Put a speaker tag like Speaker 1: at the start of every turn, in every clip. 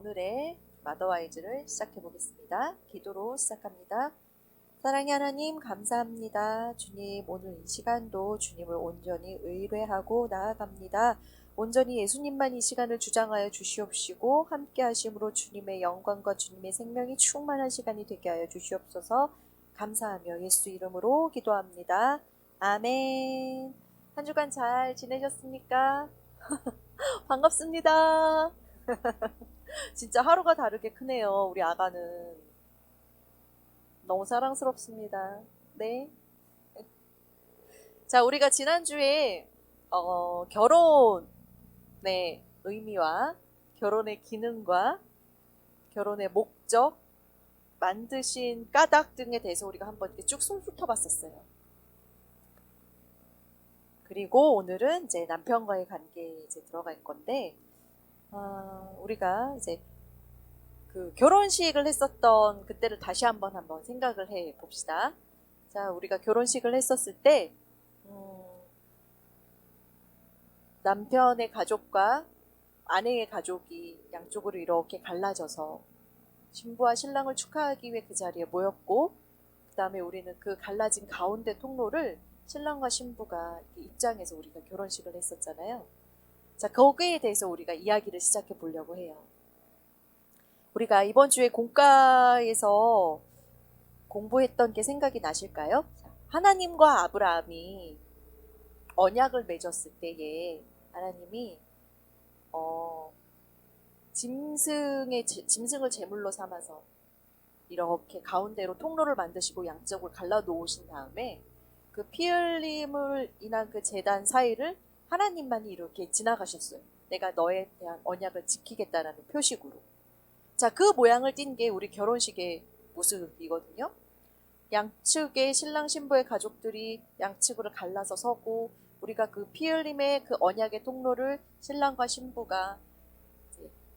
Speaker 1: 오늘의 마더와이즈를 시작해 보겠습니다. 기도로 시작합니다. 사랑의 하나님 감사합니다. 주님, 오늘 이 시간도 주님을 온전히 의뢰하고 나아갑니다. 온전히 예수님만 이 시간을 주장하여 주시옵시고 함께 하심으로 주님의 영광과 주님의 생명이 충만한 시간이 되게 하여 주시옵소서. 감사하며 예수 이름으로 기도합니다. 아멘. 한 주간 잘 지내셨습니까? 반갑습니다. 진짜 하루가 다르게 크네요. 우리 아가는 너무 사랑스럽습니다. 네. 자, 우리가 지난주에 결혼의 의미와 결혼의 기능과 결혼의 목적, 만드신 까닭 등에 대해서 우리가 한번 이렇게 쭉 훑어봤었어요. 그리고 오늘은 이제 남편과의 관계에 이제 들어갈 건데, 우리가 이제 그 결혼식을 했었던 그때를 다시 한번 생각을 해 봅시다. 자, 우리가 결혼식을 했었을 때, 남편의 가족과 아내의 가족이 양쪽으로 이렇게 갈라져서 신부와 신랑을 축하하기 위해 그 자리에 모였고, 그 다음에 우리는 그 갈라진 가운데 통로를 신랑과 신부가 입장해서 우리가 결혼식을 했었잖아요. 자, 거기에 대해서 우리가 이야기를 시작해 보려고 해요. 우리가 이번 주에 공과에서 공부했던 게 생각이 나실까요? 하나님과 아브라함이 언약을 맺었을 때에 하나님이 짐승을 제물로 삼아서 이렇게 가운데로 통로를 만드시고 양쪽을 갈라 놓으신 다음에 그 피 흘림을 인한 그 제단 사이를 하나님만이 이렇게 지나가셨어요. 내가 너에 대한 언약을 지키겠다라는 표식으로. 자, 그 모양을 띈 게 우리 결혼식의 모습이거든요. 양측의 신랑 신부의 가족들이 양측으로 갈라서 서고, 우리가 그 피 흘림의 그 언약의 통로를 신랑과 신부가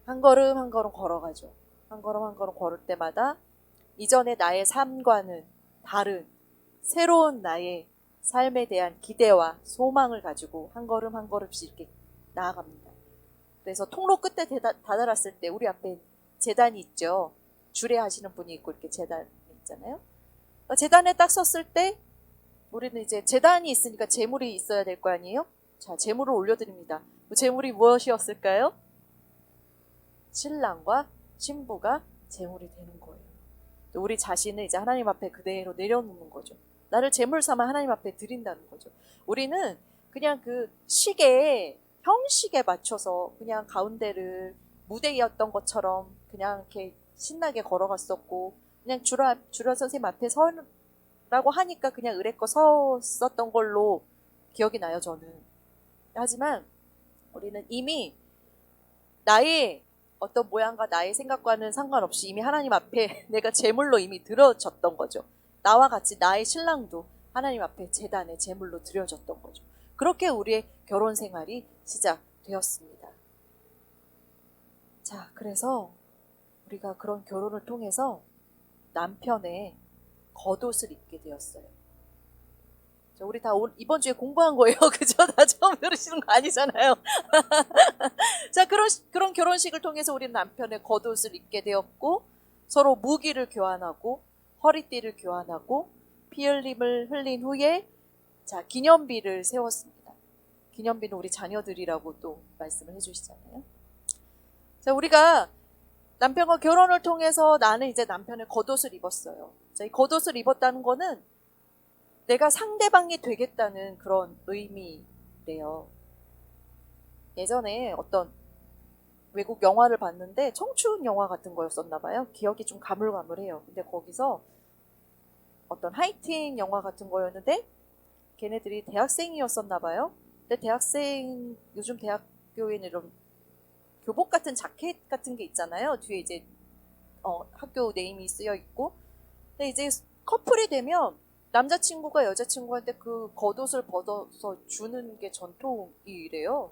Speaker 1: 한 걸음 한 걸음 걸어가죠. 한 걸음 한 걸음 걸을 때마다 이전의 나의 삶과는 다른 새로운 나의 삶에 대한 기대와 소망을 가지고 한 걸음 한 걸음씩 이렇게 나아갑니다. 그래서 통로 끝에 다다랐을 때 우리 앞에 제단이 있죠. 주례하시는 분이 있고 이렇게 제단이 있잖아요. 제단에 딱 섰을 때 우리는 이제 제단이 있으니까 제물이 있어야 될 거 아니에요? 자, 제물을 올려드립니다. 제물이 무엇이었을까요? 신랑과 신부가 제물이 되는 거예요. 우리 자신을 이제 하나님 앞에 그대로 내려놓는 거죠. 나를 제물 삼아 하나님 앞에 드린다는 거죠. 우리는 그냥 그 시계에 형식에 맞춰서 그냥 가운데를 무대였던 것처럼 그냥 이렇게 신나게 걸어갔었고, 그냥 주라 선생님 앞에 서라고 하니까 그냥 의례껏 섰었던 걸로 기억이 나요, 저는. 하지만 우리는 이미 나의 어떤 모양과 나의 생각과는 상관없이 이미 하나님 앞에 내가 제물로 이미 드려졌던 거죠. 나와 같이 나의 신랑도 하나님 앞에 제단에 제물로 드려졌던 거죠. 그렇게 우리의 결혼 생활이 시작되었습니다. 자, 그래서 우리가 그런 결혼을 통해서 남편의 겉옷을 입게 되었어요. 자, 우리 다 이번 주에 공부한 거예요. 그죠? 다 처음 들으시는 거 아니잖아요. 자, 그런 결혼식을 통해서 우리는 남편의 겉옷을 입게 되었고, 서로 무기를 교환하고, 허리띠를 교환하고, 피 흘림을 흘린 후에, 자, 기념비를 세웠습니다. 기념비는 우리 자녀들이라고 또 말씀을 해주시잖아요. 자, 우리가 남편과 결혼을 통해서 나는 이제 남편의 겉옷을 입었어요. 자, 이 겉옷을 입었다는 거는 내가 상대방이 되겠다는 그런 의미래요. 예전에 어떤 외국 영화를 봤는데 청춘 영화 같은 거였었나 봐요. 기억이 좀 가물가물해요. 근데 거기서 어떤 하이틴 영화 같은 거였는데 걔네들이 대학생이었었나 봐요. 근데 요즘 대학교에는 이런 교복 같은 자켓 같은 게 있잖아요. 뒤에 이제 학교 네임이 쓰여 있고. 근데 이제 커플이 되면 남자친구가 여자친구한테 그 겉옷을 벗어서 주는 게 전통이래요.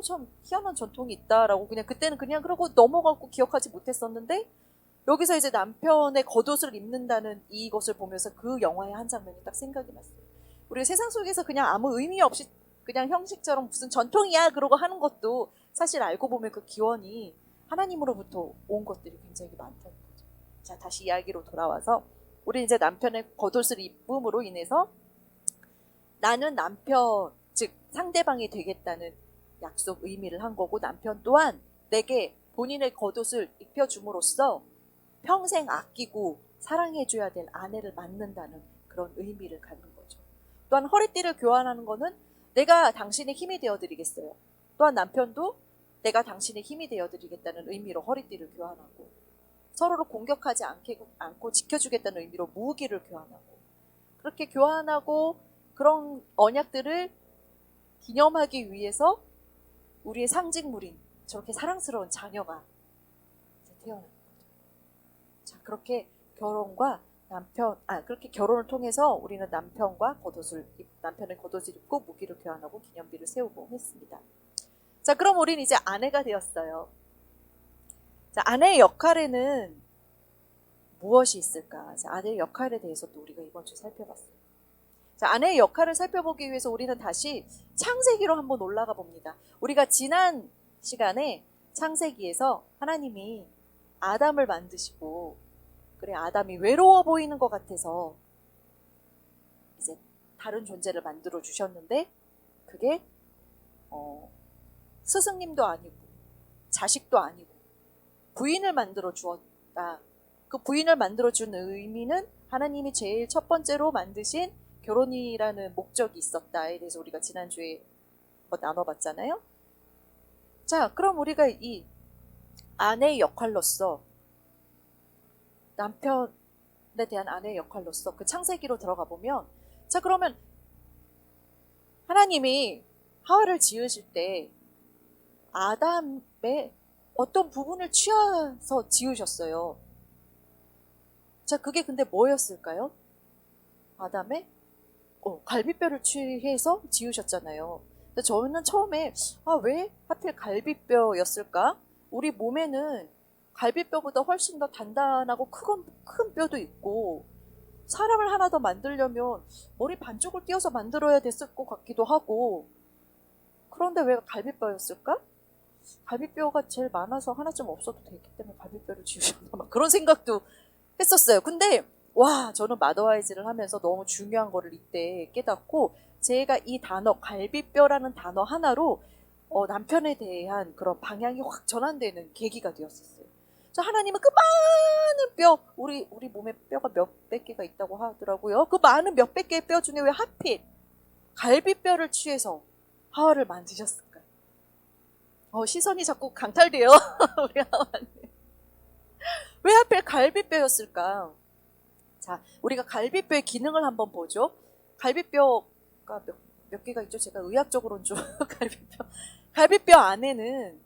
Speaker 1: 참 희한한 전통이 있다라고 그때는 그냥 그러고 넘어가고 기억하지 못했었는데, 여기서 이제 남편의 겉옷을 입는다는 이것을 보면서 그 영화의 한 장면이 딱 생각이 났어요. 우리 세상 속에서 그냥 아무 의미 없이 그냥 형식처럼 무슨 전통이야 그러고 하는 것도 사실 알고 보면 그 기원이 하나님으로부터 온 것들이 굉장히 많다는 거죠. 자, 다시 이야기로 돌아와서 우리 이제 남편의 겉옷을 입음으로 인해서 나는 남편, 즉 상대방이 되겠다는 약속 의미를 한 거고, 남편 또한 내게 본인의 겉옷을 입혀줌으로써 평생 아끼고 사랑해줘야 될 아내를 맡는다는 그런 의미를 갖는 거죠. 또한 허리띠를 교환하는 거는 내가 당신의 힘이 되어드리겠어요. 또한 남편도 내가 당신의 힘이 되어드리겠다는 의미로 허리띠를 교환하고, 서로를 공격하지 않고 지켜주겠다는 의미로 무기를 교환하고, 그렇게 교환하고 그런 언약들을 기념하기 위해서 우리의 상징물인 저렇게 사랑스러운 자녀가 태어나는 거죠. 자, 그렇게 그렇게 결혼을 통해서 우리는 남편의 겉옷을 입고 무기를 교환하고 기념비를 세우고 했습니다. 자, 그럼 우리는 이제 아내가 되었어요. 자, 아내의 역할에는 무엇이 있을까? 자, 아내의 역할에 대해서도 우리가 이번 주에 살펴봤어요. 자, 아내의 역할을 살펴보기 위해서 우리는 다시 창세기로 한번 올라가 봅니다. 우리가 지난 시간에 창세기에서 하나님이 아담을 만드시고, 그래, 아담이 외로워 보이는 것 같아서 이제 다른 존재를 만들어 주셨는데, 그게 스승님도 아니고 자식도 아니고 부인을 만들어 주었다. 그 부인을 만들어 준 의미는 하나님이 제일 첫 번째로 만드신 결혼이라는 목적이 있었다에 대해서 우리가 지난주에 나눠봤잖아요. 자, 그럼 우리가 이 아내의 역할로서, 남편에 대한 아내의 역할로서 그 창세기로 들어가 보면, 자, 그러면 하나님이 하와를 지으실 때 아담의 어떤 부분을 취해서 지으셨어요. 자, 그게 근데 뭐였을까요? 아담의 갈비뼈를 취해서 지으셨잖아요. 근데 저는 처음에 왜 하필 갈비뼈였을까? 우리 몸에는 갈비뼈보다 훨씬 더 단단하고 큰 뼈도 있고, 사람을 하나 더 만들려면 머리 반쪽을 띄어서 만들어야 됐을 것 같기도 하고, 그런데 왜 갈비뼈였을까? 갈비뼈가 제일 많아서 하나쯤 없어도 되기 때문에 갈비뼈를 지으셨나, 막 그런 생각도 했었어요. 근데 저는 마더와이즈를 하면서 너무 중요한 거를 이때 깨닫고, 제가 이 단어 갈비뼈라는 단어 하나로 남편에 대한 그런 방향이 확 전환되는 계기가 되었었어요. 자, 하나님은 그 많은 뼈, 우리 몸에 뼈가 몇백 개가 있다고 하더라고요. 그 많은 몇백 개의 뼈 중에 왜 하필 갈비뼈를 취해서 하와를 만드셨을까요? 시선이 자꾸 강탈돼요. 우리 하와는. 왜 하필 갈비뼈였을까? 자, 우리가 갈비뼈의 기능을 한번 보죠. 갈비뼈가 몇 개가 있죠? 제가 의학적으로는 좀 갈비뼈 안에는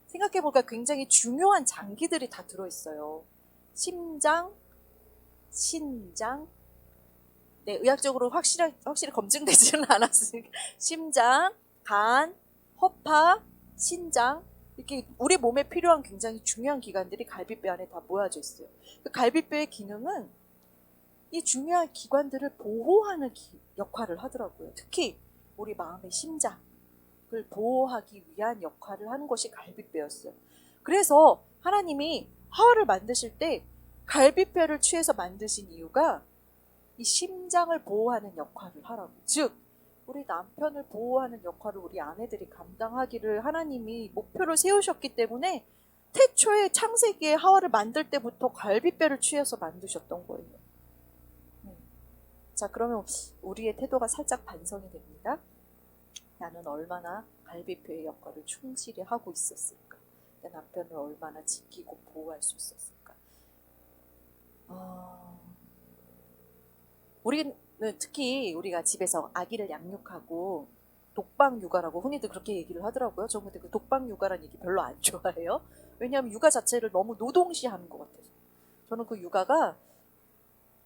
Speaker 1: 생각해보니까 굉장히 중요한 장기들이 다 들어있어요. 심장, 신장, 네, 의학적으로 확실히 검증되지는 않았으니까 심장, 간, 허파, 신장, 이렇게 우리 몸에 필요한 굉장히 중요한 기관들이 갈비뼈 안에 다 모여져 있어요. 그 갈비뼈의 기능은 이 중요한 기관들을 보호하는 역할을 하더라고요. 특히 우리 마음의 심장을 보호하기 위한 역할을 하는 것이 갈비뼈였어요. 그래서 하나님이 하와를 만드실 때 갈비뼈를 취해서 만드신 이유가 이 심장을 보호하는 역할을 하라고. 즉, 우리 남편을 보호하는 역할을 우리 아내들이 감당하기를 하나님이 목표를 세우셨기 때문에 태초에 창세기에 하와를 만들 때부터 갈비뼈를 취해서 만드셨던 거예요. 자, 그러면 우리의 태도가 살짝 반성이 됩니다. 나는 얼마나 갈비뼈의 역할을 충실히 하고 있었을까? 내 남편을 얼마나 지키고 보호할 수 있었을까? 우리는 특히 우리가 집에서 아기를 양육하고 독방 육아라고 흔히들 그렇게 얘기를 하더라고요. 저는 근데 그 독방 육아라는 얘기 별로 안 좋아해요. 왜냐하면 육아 자체를 너무 노동시하는 것 같아서. 저는 그 육아가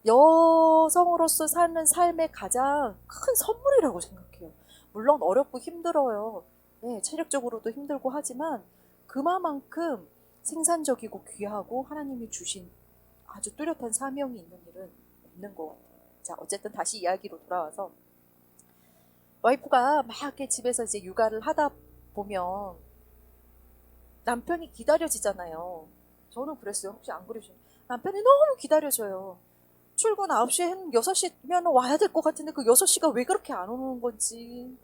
Speaker 1: 여성으로서 사는 삶의 가장 큰 선물이라고 생각해요. 물론 어렵고 힘들어요. 네, 체력적으로도 힘들고 하지만 그만큼 생산적이고 귀하고 하나님이 주신 아주 뚜렷한 사명이 있는 일은 없는 것 같아요. 자, 어쨌든 다시 이야기로 돌아와서 와이프가 막 이렇게 집에서 이제 육아를 하다 보면 남편이 기다려지잖아요. 저는 그랬어요. 혹시 안 그러시나요? 남편이 너무 기다려져요. 출근 9시에 한 6시면 와야 될 것 같은데 그 6시가 왜 그렇게 안 오는 건지.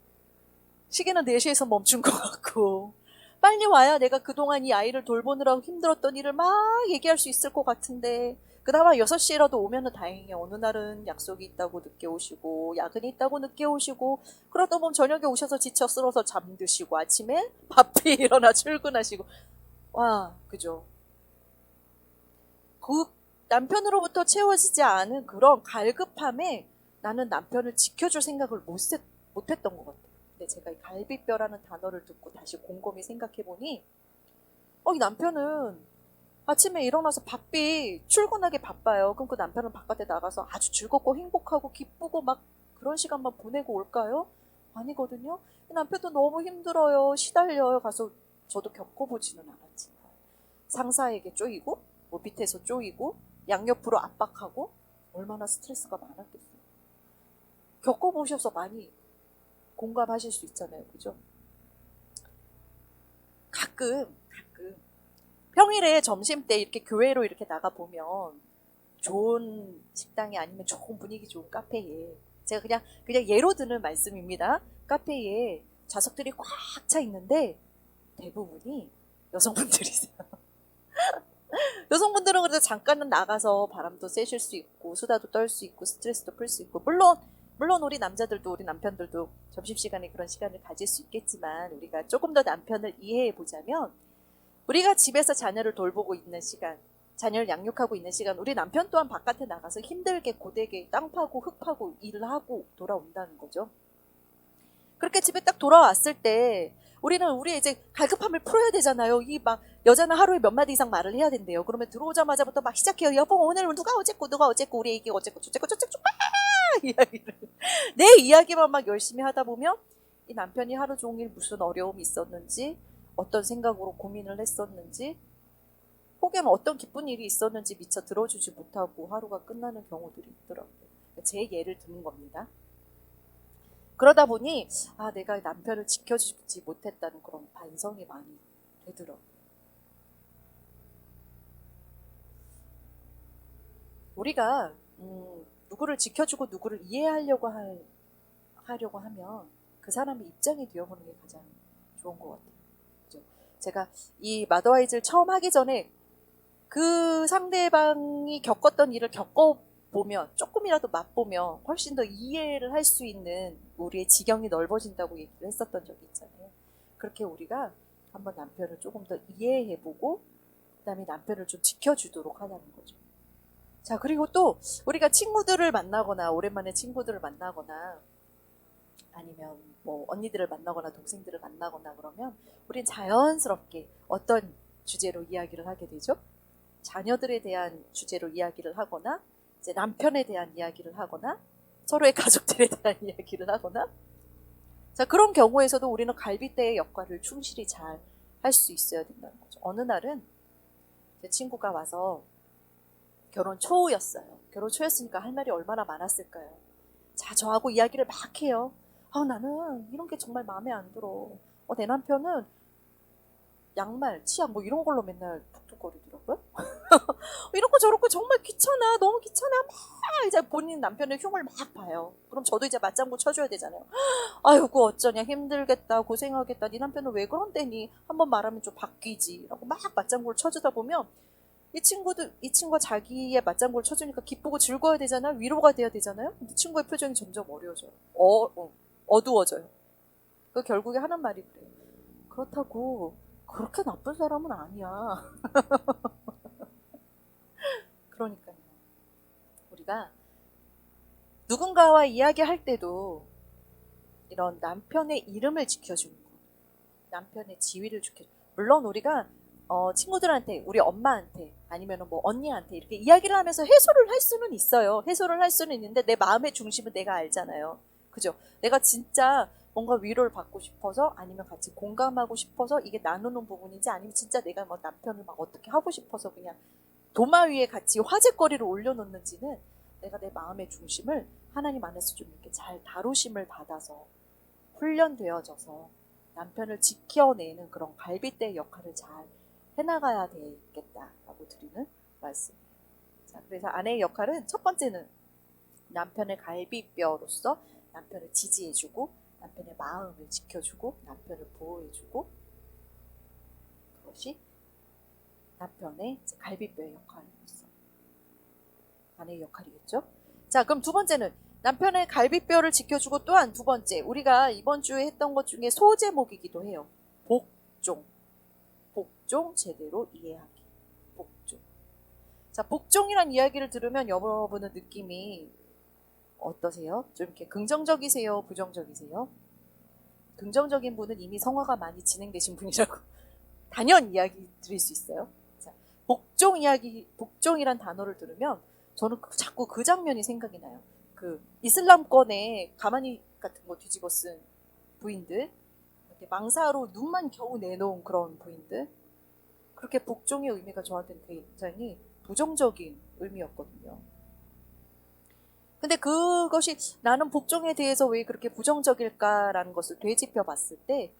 Speaker 1: 시계는 4시에서 멈춘 것 같고. 빨리 와야 내가 그동안 이 아이를 돌보느라고 힘들었던 일을 막 얘기할 수 있을 것 같은데. 그나마 6시라도 오면은 다행이에요. 어느 날은 약속이 있다고 늦게 오시고, 야근이 있다고 늦게 오시고, 그러다 보면 저녁에 오셔서 지쳐 쓰러서 잠드시고, 아침에 바삐 일어나 출근하시고. 와, 그죠. 그 남편으로부터 채워지지 않은 그런 갈급함에 나는 남편을 지켜줄 생각을 못했던 것 같아요. 근데 제가 이 갈비뼈라는 단어를 듣고 다시 곰곰이 생각해보니, 이 남편은 아침에 일어나서 바삐 출근하기 바빠요. 그럼 그 남편은 바깥에 나가서 아주 즐겁고 행복하고 기쁘고 막 그런 시간만 보내고 올까요? 아니거든요. 남편도 너무 힘들어요. 시달려요. 가서 저도 겪어보지는 않았지만 상사에게 쪼이고 뭐 밑에서 쪼이고 양옆으로 압박하고 얼마나 스트레스가 많았겠어요. 겪어보셔서 많이 공감하실 수 있잖아요. 그죠? 가끔 평일에 점심때 이렇게 교회로 이렇게 나가보면 좋은 식당이 아니면 좋은 분위기 좋은 카페에 제가 그냥 예로 드는 말씀입니다. 카페에 좌석들이 꽉 차 있는데 대부분이 여성분들이세요. 여성분들은 그래도 잠깐은 나가서 바람도 쐬실 수 있고 수다도 떨 수 있고 스트레스도 풀 수 있고 물론 우리 남자들도 우리 남편들도 점심시간에 그런 시간을 가질 수 있겠지만 우리가 조금 더 남편을 이해해 보자면 우리가 집에서 자녀를 돌보고 있는 시간, 자녀를 양육하고 있는 시간, 우리 남편 또한 바깥에 나가서 힘들게 고되게 땅 파고 흙 파고 일을 하고 돌아온다는 거죠. 그렇게 집에 딱 돌아왔을 때 우리는 우리의 이제 갈급함을 풀어야 되잖아요. 이 막 여자는 하루에 몇 마디 이상 말을 해야 된대요. 그러면 들어오자마자부터 막 시작해요. 여보 오늘 누가 어쨌고 우리 애기 어쨌고 저쨌고 이야기를 내 이야기만 막 열심히 하다 보면 이 남편이 하루 종일 무슨 어려움이 있었는지 어떤 생각으로 고민을 했었는지 혹여는 어떤 기쁜 일이 있었는지 미처 들어주지 못하고 하루가 끝나는 경우들이 있더라고요. 제 예를 드는 겁니다. 그러다 보니 내가 남편을 지켜주지 못했다는 그런 반성이 많이 되더라고요. 우리가 누구를 지켜주고 누구를 이해하려고 하려고 하면 그 사람의 입장이 되어보는 게 가장 좋은 것 같아요. 그죠? 제가 이 마더와이즈를 처음 하기 전에 그 상대방이 겪었던 일을 겪어보면 조금이라도 맛보면 훨씬 더 이해를 할 수 있는 우리의 지경이 넓어진다고 얘기를 했었던 적이 있잖아요. 그렇게 우리가 한번 남편을 조금 더 이해해보고 그다음에 남편을 좀 지켜주도록 하자는 거죠. 자, 그리고 또 우리가 친구들을 만나거나 오랜만에 친구들을 만나거나 아니면 뭐 언니들을 만나거나 동생들을 만나거나 그러면 우린 자연스럽게 어떤 주제로 이야기를 하게 되죠? 자녀들에 대한 주제로 이야기를 하거나 이제 남편에 대한 이야기를 하거나 서로의 가족들에 대한 이야기를 하거나 자, 그런 경우에서도 우리는 갈빗대의 역할을 충실히 잘 할 수 있어야 된다는 거죠. 어느 날은 제 친구가 와서 결혼 초였어요. 결혼 초였으니까 할 말이 얼마나 많았을까요? 자, 저하고 이야기를 막 해요. 나는 이런 게 정말 마음에 안 들어. 내 남편은 양말, 치약 뭐 이런 걸로 맨날 툭툭거리더라고요. 이런 거 저런 거 정말 귀찮아. 너무 귀찮아. 막 이제 본인 남편의 흉을 막 봐요. 그럼 저도 이제 맞장구 쳐줘야 되잖아요. 아이고 어쩌냐 힘들겠다 고생하겠다 네 남편은 왜 그런데니 한번 말하면 좀 바뀌지 라고 막 맞장구를 쳐주다 보면 이 친구가 자기의 맞장구를 쳐주니까 기쁘고 즐거워야 되잖아요. 위로가 돼야 되잖아요. 근데 친구의 표정이 점점 어려워져요. 어두워져요. 그 결국에 하는 말이 그래요. 그렇다고 그렇게 나쁜 사람은 아니야. 그러니까요. 우리가 누군가와 이야기할 때도 이런 남편의 이름을 지켜주는 거, 남편의 지위를 지켜주는 거. 물론 우리가 친구들한테, 우리 엄마한테, 아니면 뭐 언니한테 이렇게 이야기를 하면서 해소를 할 수는 있어요. 해소를 할 수는 있는데 내 마음의 중심은 내가 알잖아요. 그죠? 내가 진짜 뭔가 위로를 받고 싶어서 아니면 같이 공감하고 싶어서 이게 나누는 부분인지 아니면 진짜 내가 뭐 남편을 막 어떻게 하고 싶어서 그냥 도마 위에 같이 화제거리를 올려놓는지는 내가 내 마음의 중심을 하나님 안에서 좀 이렇게 잘 다루심을 받아서 훈련되어져서 남편을 지켜내는 그런 갈빗대 역할을 잘 해나가야 되겠다라고 드리는 말씀이에요. 자, 그래서 아내의 역할은 첫 번째는 남편의 갈비뼈로서 남편을 지지해주고 남편의 마음을 지켜주고 남편을 보호해주고, 그것이 남편의 갈비뼈의 역할로서 아내의 역할이겠죠. 자, 그럼 두 번째는 남편의 갈비뼈를 지켜주고, 또한 두 번째, 우리가 이번 주에 했던 것 중에 소제목이기도 해요. 복종. 복종 제대로 이해하기. 복종. 자, 복종이란 이야기를 들으면 여러분은 느낌이 어떠세요? 좀 이렇게 긍정적이세요? 부정적이세요? 긍정적인 분은 이미 성화가 많이 진행되신 분이라고 단연 이야기 드릴 수 있어요. 자, 복종 이야기, 복종이란 단어를 들으면 저는 자꾸 그 장면이 생각이 나요. 그 이슬람권에 가마니 같은 거 뒤집어 쓴 부인들, 이렇게 망사로 눈만 겨우 내놓은 그런 부인들, 그렇게 복종의 의미가 저한테는 굉장히 부정적인 의미였거든요. 근데 그것이 나는 복종에 대해서 왜 그렇게 부정적일까라는 것을 되짚어 봤을 때,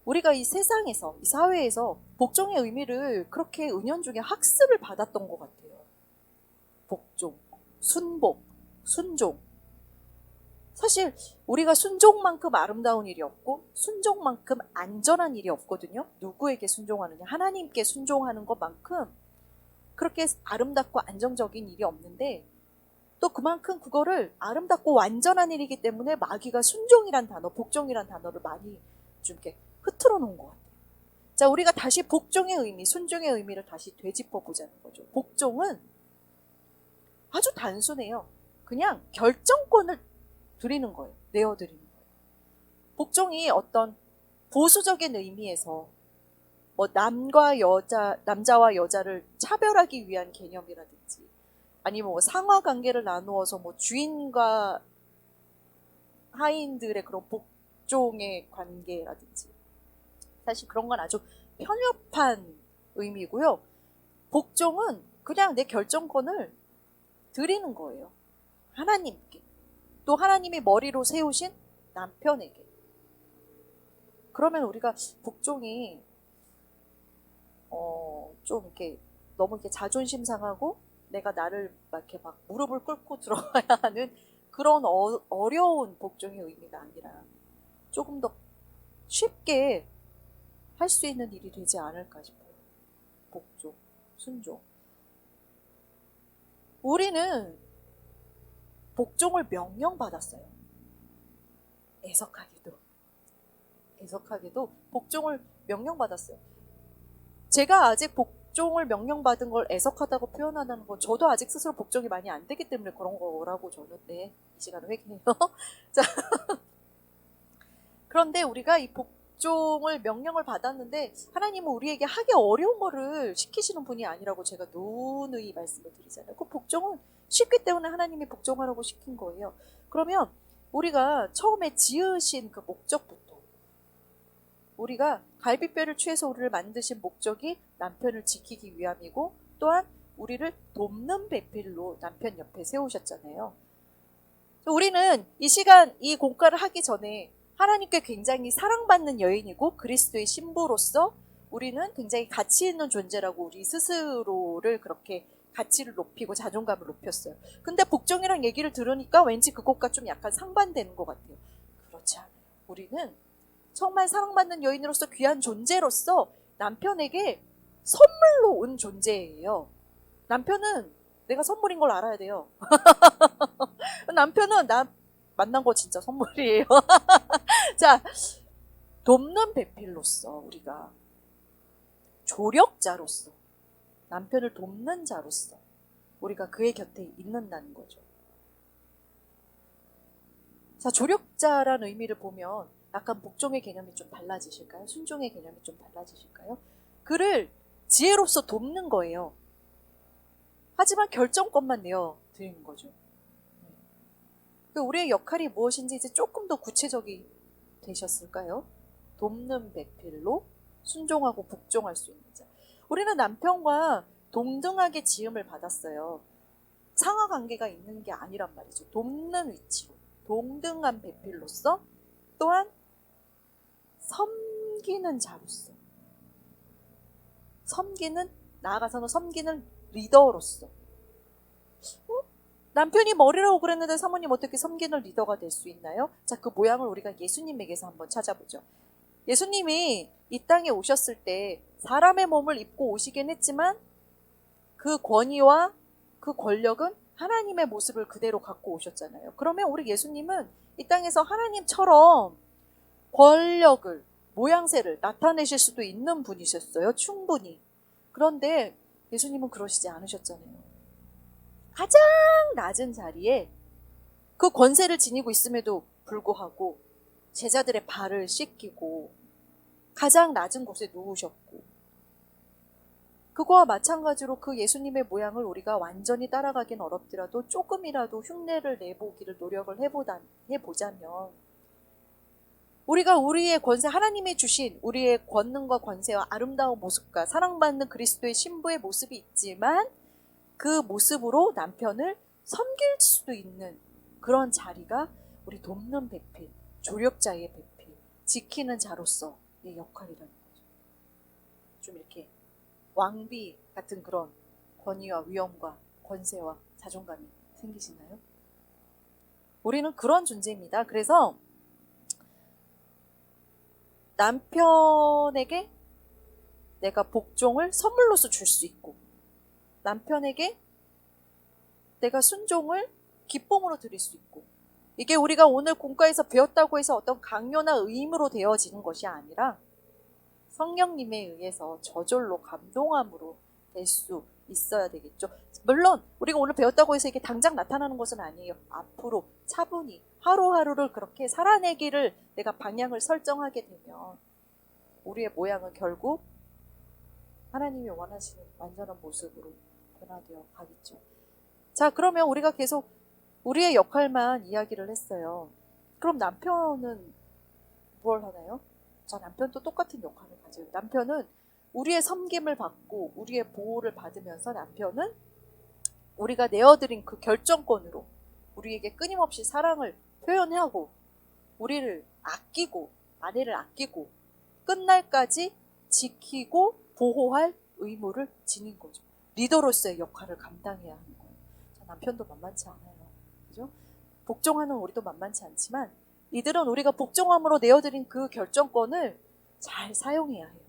Speaker 1: 우리가 이 세상에서, 이 사회에서 복종의 의미를 그렇게 은연중에 학습을 받았던 것 같아요. 복종, 순복, 순종. 사실 우리가 순종만큼 아름다운 일이 없고 순종만큼 안전한 일이 없거든요. 누구에게 순종하느냐? 하나님께 순종하는 것만큼 그렇게 아름답고 안정적인 일이 없는데, 또 그만큼 그거를 아름답고 완전한 일이기 때문에 마귀가 순종이란 단어, 복종이란 단어를 많이 좀 이렇게 흐트러 놓은 것 같아요. 자, 우리가 다시 복종의 의미, 순종의 의미를 다시 되짚어 보자는 거죠. 복종은 아주 단순해요. 그냥 결정권을 드리는 거예요. 내어드리는 거예요. 복종이 어떤 보수적인 의미에서 뭐 남자와 여자를 차별하기 위한 개념이라든지, 아니면 뭐 상하 관계를 나누어서 뭐 주인과 하인들의 그런 복종의 관계라든지, 사실 그런 건 아주 편협한 의미고요. 복종은 그냥 내 결정권을 드리는 거예요. 하나님께. 또 하나님이 머리로 세우신 남편에게. 그러면 우리가 복종이 좀 이렇게 너무 이렇게 자존심 상하고 내가 나를 막 이렇게 막 무릎을 꿇고 들어가야 하는 그런 어려운 복종의 의미가 아니라 조금 더 쉽게 할 수 있는 일이 되지 않을까 싶어요. 복종, 순종. 우리는 복종을 명령받았어요. 애석하게도 복종을 명령받았어요. 제가 아직 복종을 명령받은 걸 애석하다고 표현하는 건 저도 아직 스스로 복종이 많이 안 되기 때문에 그런 거라고 저는 이 시간에 회개해요. 자, 그런데 우리가 이 복종을 명령을 받았는데 하나님은 우리에게 하기 어려운 거를 시키시는 분이 아니라고 제가 누누이 말씀을 드리잖아요. 그 복종은 쉽기 때문에 하나님이 복종하라고 시킨 거예요. 그러면 우리가 처음에 지으신 그 목적부터, 우리가 갈비뼈를 취해서 우리를 만드신 목적이 남편을 지키기 위함이고, 또한 우리를 돕는 배필로 남편 옆에 세우셨잖아요. 우리는 이 시간 이 공과를 하기 전에 하나님께 굉장히 사랑받는 여인이고 그리스도의 신부로서 우리는 굉장히 가치 있는 존재라고 우리 스스로를 그렇게 가치를 높이고 자존감을 높였어요. 근데 복종이랑 얘기를 들으니까 왠지 그것과 좀 약간 상반되는 것 같아요. 그렇지 않아요. 우리는 정말 사랑받는 여인으로서 귀한 존재로서 남편에게 선물로 온 존재예요. 남편은 내가 선물인 걸 알아야 돼요. 남편은 나 만난 거 진짜 선물이에요. 자, 돕는 배필로서, 우리가 조력자로서, 남편을 돕는 자로서 우리가 그의 곁에 있는다는 거죠. 자, 조력자라는 의미를 보면 약간 복종의 개념이 좀 달라지실까요? 순종의 개념이 좀 달라지실까요? 그를 지혜로서 돕는 거예요. 하지만 결정권만 내어드리는 거죠. 우리의 역할이 무엇인지 이제 조금 더 구체적이 되셨을까요? 돕는 배필로 순종하고 복종할 수 있는 자. 우리는 남편과 동등하게 지음을 받았어요. 상하 관계가 있는 게 아니란 말이죠. 돕는 위치로, 동등한 배필로서, 또한 섬기는 자로서, 섬기는, 나아가서는 섬기는 리더로서. 남편이 머리라고 그랬는데 사모님 어떻게 섬기는 리더가 될 수 있나요? 자, 그 모양을 우리가 예수님에게서 한번 찾아보죠. 예수님이 이 땅에 오셨을 때 사람의 몸을 입고 오시긴 했지만 그 권위와 그 권력은 하나님의 모습을 그대로 갖고 오셨잖아요. 그러면 우리 예수님은 이 땅에서 하나님처럼 권력을, 모양새를 나타내실 수도 있는 분이셨어요. 충분히. 그런데 예수님은 그러시지 않으셨잖아요. 가장 낮은 자리에 그 권세를 지니고 있음에도 불구하고 제자들의 발을 씻기고 가장 낮은 곳에 누우셨고, 그거와 마찬가지로 그 예수님의 모양을 우리가 완전히 따라가긴 어렵더라도 조금이라도 흉내를 내보기를 노력을 해보자면 우리가 우리의 권세, 하나님이 주신 우리의 권능과 권세와 아름다운 모습과 사랑받는 그리스도의 신부의 모습이 있지만 그 모습으로 남편을 섬길 수도 있는 그런 자리가 우리 돕는 배필, 조력자의 배필, 지키는 자로서의 역할이라는 거죠. 좀 이렇게 왕비 같은 그런 권위와 위엄과 권세와 자존감이 생기시나요? 우리는 그런 존재입니다. 그래서 남편에게 내가 복종을 선물로서 줄 수 있고, 남편에게 내가 순종을 기쁨으로 드릴 수 있고, 이게 우리가 오늘 공과에서 배웠다고 해서 어떤 강요나 의무로 되어지는 것이 아니라 성령님에 의해서 저절로 감동함으로 될 수 있어야 되겠죠. 물론 우리가 오늘 배웠다고 해서 이게 당장 나타나는 것은 아니에요. 앞으로 차분히 하루하루를 그렇게 살아내기를 내가 방향을 설정하게 되면 우리의 모양은 결국 하나님이 원하시는 완전한 모습으로 변화되어 가겠죠. 자, 그러면 우리가 계속 우리의 역할만 이야기를 했어요. 그럼 남편은 뭘 하나요? 자, 남편도 똑같은 역할을 가져요. 남편은 우리의 섬김을 받고 우리의 보호를 받으면서 남편은 우리가 내어드린 그 결정권으로 우리에게 끊임없이 사랑을 표현하고 우리를 아끼고 아내를 아끼고 끝날까지 지키고 보호할 의무를 지닌 거죠. 리더로서의 역할을 감당해야 하는 거예요. 자, 남편도 만만치 않아요. 그죠? 복종하는 우리도 만만치 않지만 이들은 우리가 복종함으로 내어드린 그 결정권을 잘 사용해야 해요.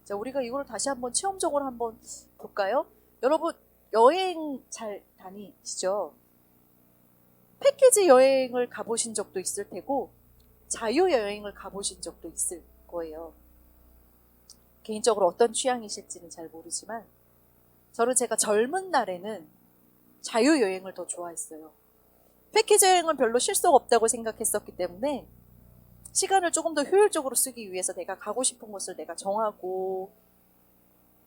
Speaker 1: 자, 우리가 이걸 다시 한번 체험적으로 한번 볼까요? 여러분, 여행 잘 다니시죠? 패키지 여행을 가보신 적도 있을 테고 자유여행을 가보신 적도 있을 거예요. 개인적으로 어떤 취향이실지는 잘 모르지만 저는 제가 젊은 날에는 자유여행을 더 좋아했어요. 패키지 여행은 별로 실속 없다고 생각했었기 때문에 시간을 조금 더 효율적으로 쓰기 위해서 내가 가고 싶은 곳을 내가 정하고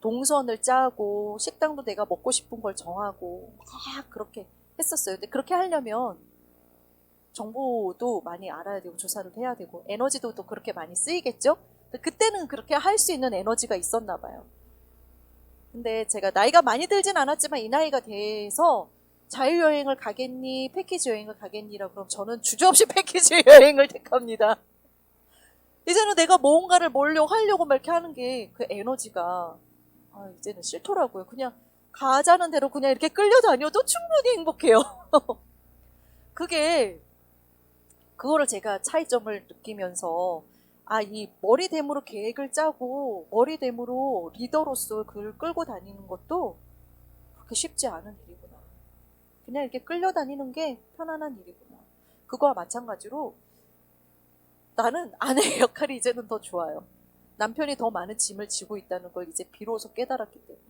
Speaker 1: 동선을 짜고 식당도 내가 먹고 싶은 걸 정하고 막 그렇게 했었어요. 근데 그렇게 하려면 정보도 많이 알아야 되고 조사를 해야 되고 에너지도 또 그렇게 많이 쓰이겠죠? 근데 그때는 그렇게 할 수 있는 에너지가 있었나 봐요. 근데 제가 나이가 많이 들진 않았지만 이 나이가 돼서 자유여행을 가겠니? 패키지 여행을 가겠니라 그럼 저는 주저없이 패키지 여행을 택합니다. 이제는 내가 뭔가를 하려고 막 이렇게 하는 게 그 에너지가 이제는 싫더라고요. 그냥 가자는 대로 그냥 이렇게 끌려다녀도 충분히 행복해요. 그거를 제가 차이점을 느끼면서 이 머리대무로 계획을 짜고 머리대무로 리더로서 그를 끌고 다니는 것도 그렇게 쉽지 않은 일이구나. 그냥 이렇게 끌려다니는 게 편안한 일이구나. 그거와 마찬가지로 나는 아내의 역할이 이제는 더 좋아요. 남편이 더 많은 짐을 지고 있다는 걸 이제 비로소 깨달았기 때문에.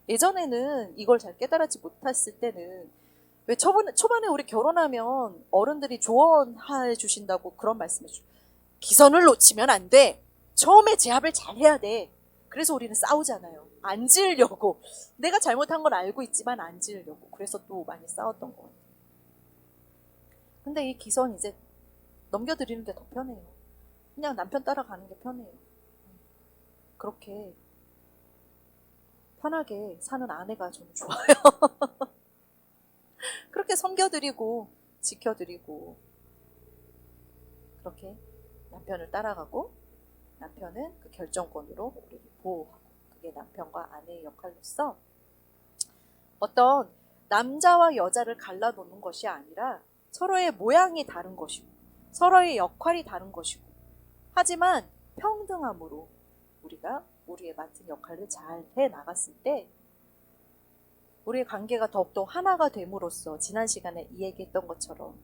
Speaker 1: 예전에는 이걸 잘 깨달았지 못했을 때는 왜 초반에 우리 결혼하면 어른들이 조언해 주신다고 그런 말씀해 주죠. 기선을 놓치면 안 돼. 처음에 제압을 잘 해야 돼. 그래서 우리는 싸우잖아요. 안 지으려고. 내가 잘못한 걸 알고 있지만 안 지으려고. 그래서 또 많이 싸웠던 것 같아요. 근데 이 기선 이제 넘겨드리는 게 더 편해요. 그냥 남편 따라가는 게 편해요. 그렇게 편하게 사는 아내가 저는 좋아요. 그렇게 섬겨드리고 지켜드리고 그렇게 남편을 따라가고 남편은 그 결정권으로 우리를 보호하고, 그게 남편과 아내의 역할로서 어떤 남자와 여자를 갈라놓는 것이 아니라 서로의 모양이 다른 것이고 서로의 역할이 다른 것이고, 하지만 평등함으로 우리가 우리의 맡은 역할을 잘 해 나갔을 때 우리의 관계가 더욱더 하나가 됨으로써 지난 시간에 이야기했던 것처럼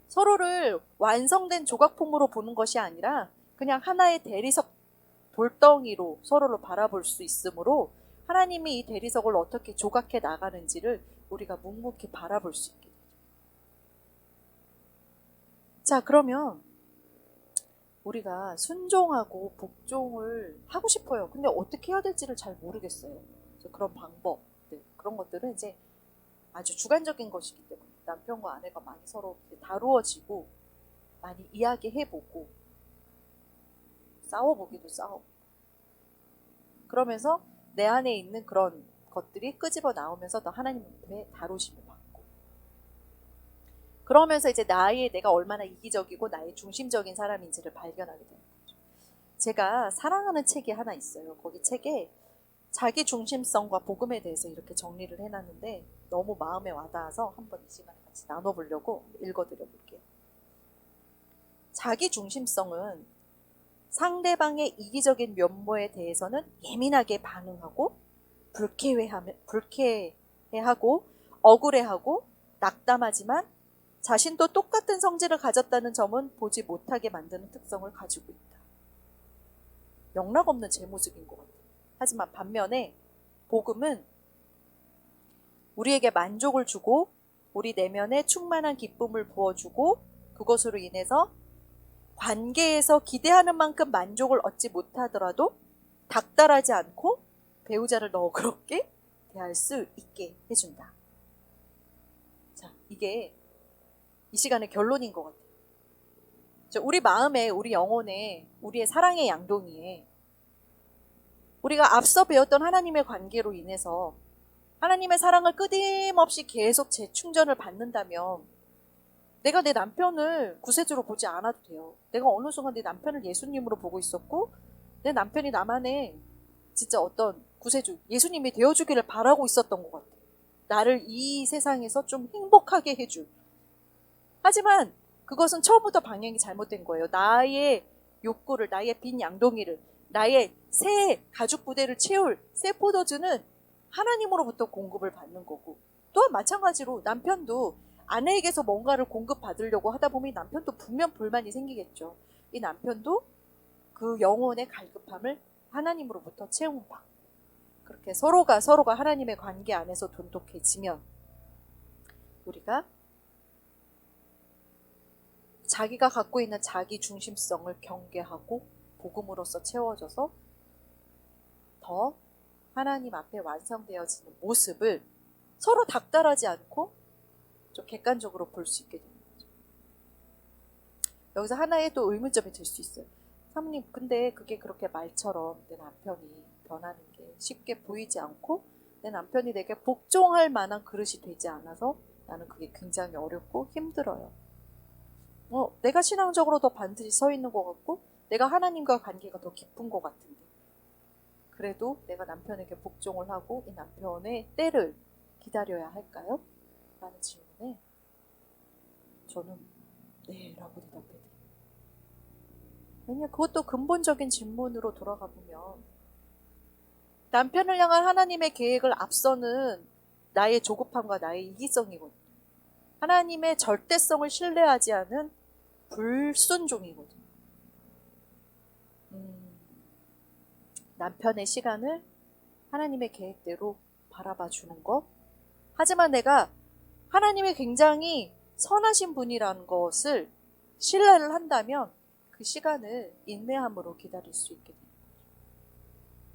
Speaker 1: 서로를 완성된 조각품으로 보는 것이 아니라 그냥 하나의 대리석 돌덩이로 서로를 바라볼 수 있으므로 하나님이 이 대리석을 어떻게 조각해 나가는지를 우리가 묵묵히 바라볼 수 있게 되죠. 자, 그러면 우리가 순종하고 복종을 하고 싶어요. 근데 어떻게 해야 될지를 잘 모르겠어요. 그런 방법, 그런 것들은 이제 아주 주관적인 것이기 때문에 남편과 아내가 많이 서로 다루어지고 많이 이야기해보고 싸워보기도 싸우고, 그러면서 내 안에 있는 그런 것들이 끄집어 나오면서 더 하나님 앞에 다루심을 받고, 그러면서 이제 내가 얼마나 이기적이고 나의 중심적인 사람인지를 발견하게 되는 거죠. 제가 사랑하는 책이 하나 있어요. 거기 책에 자기 중심성과 복음에 대해서 이렇게 정리를 해놨는데 너무 마음에 와닿아서 한번 이 시간에 같이 나눠보려고 읽어드려 볼게요. 자기 중심성은 상대방의 이기적인 면모에 대해서는 예민하게 반응하고 불쾌해하고 억울해하고 낙담하지만 자신도 똑같은 성질을 가졌다는 점은 보지 못하게 만드는 특성을 가지고 있다. 영락없는 제 모습인 것 같아요. 하지만 반면에 복음은 우리에게 만족을 주고 우리 내면에 충만한 기쁨을 부어주고 그것으로 인해서 관계에서 기대하는 만큼 만족을 얻지 못하더라도 닥달하지 않고 배우자를 너그럽게 대할 수 있게 해준다. 자, 이게 이 시간의 결론인 것 같아요. 우리 마음에, 우리 영혼에, 우리의 사랑의 양동이에 우리가 앞서 배웠던 하나님의 관계로 인해서 하나님의 사랑을 끊임없이 계속 재충전을 받는다면 내가 내 남편을 구세주로 보지 않아도 돼요. 내가 어느 순간 내 남편을 예수님으로 보고 있었고 내 남편이 나만의 진짜 어떤 구세주, 예수님이 되어주기를 바라고 있었던 것 같아요. 나를 이 세상에서 좀 행복하게 해줄. 하지만 그것은 처음부터 방향이 잘못된 거예요. 나의 욕구를, 나의 빈 양동이를, 나의 새 가죽 부대를 채울 새 포도주는 하나님으로부터 공급을 받는 거고, 또한 마찬가지로 남편도 아내에게서 뭔가를 공급받으려고 하다 보면 남편도 분명 불만이 생기겠죠. 이 남편도 그 영혼의 갈급함을 하나님으로부터 채움받고, 그렇게 서로가 하나님의 관계 안에서 돈독해지면 우리가 자기가 갖고 있는 자기 중심성을 경계하고 복음으로써 채워져서 더 하나님 앞에 완성되어지는 모습을 서로 닥달하지 않고 좀 객관적으로 볼 수 있게 되는 거죠. 여기서 하나의 또 의문점이 들 수 있어요. 사모님, 근데 그게 그렇게 말처럼 내 남편이 변하는 게 쉽게 보이지 않고 내 남편이 내게 복종할 만한 그릇이 되지 않아서 나는 그게 굉장히 어렵고 힘들어요. 내가 신앙적으로 더 반드시 서 있는 것 같고 내가 하나님과 관계가 더 깊은 것 같은데 그래도 내가 남편에게 복종을 하고 이 남편의 때를 기다려야 할까요? 라는 질문에 저는 네 라고 대답해드려요. 왜냐면 그것도 근본적인 질문으로 돌아가 보면 남편을 향한 하나님의 계획을 앞서는 나의 조급함과 나의 이기성이거든요. 하나님의 절대성을 신뢰하지 않은 불순종이거든요. 남편의 시간을 하나님의 계획대로 바라봐 주는 것. 하지만 내가 하나님이 굉장히 선하신 분이라는 것을 신뢰를 한다면 그 시간을 인내함으로 기다릴 수 있게 됩니다.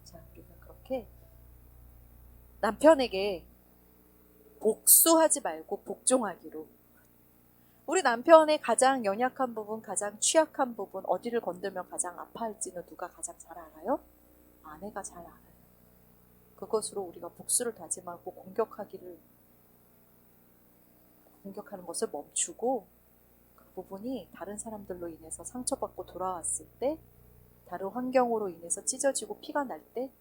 Speaker 1: 자, 우리가 그렇게 남편에게 복수하지 말고 복종하기로, 우리 남편의 가장 연약한 부분, 가장 취약한 부분, 어디를 건들면 가장 아파할지는 누가 가장 잘 알아요? 아내가 잘 알아요. 그것으로 우리가 복수를 다짐하고 공격하는 것을 멈추고 그 부분이 다른 사람들로 인해서 상처받고 돌아왔을 때 다른 환경으로 인해서 찢어지고 피가 날 때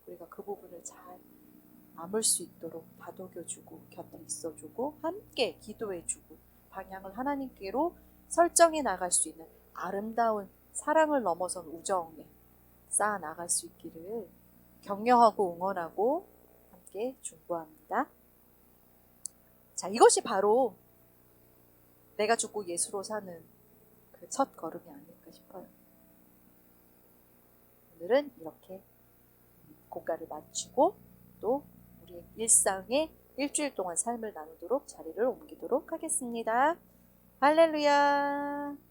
Speaker 1: 우리가 그 부분을 잘 아물 수 있도록 다독여주고 곁에 있어주고 함께 기도해주고 방향을 하나님께로 설정해 나갈 수 있는 아름다운 사랑을 넘어선 우정에 쌓아 나갈 수 있기를 격려하고 응원하고 함께 중보합니다. 자, 이것이 바로 내가 죽고 예수로 사는 그 첫 걸음이 아닐까 싶어요. 오늘은 이렇게 고가를 마치고 또 우리의 일상의 일주일 동안 삶을 나누도록 자리를 옮기도록 하겠습니다. 할렐루야.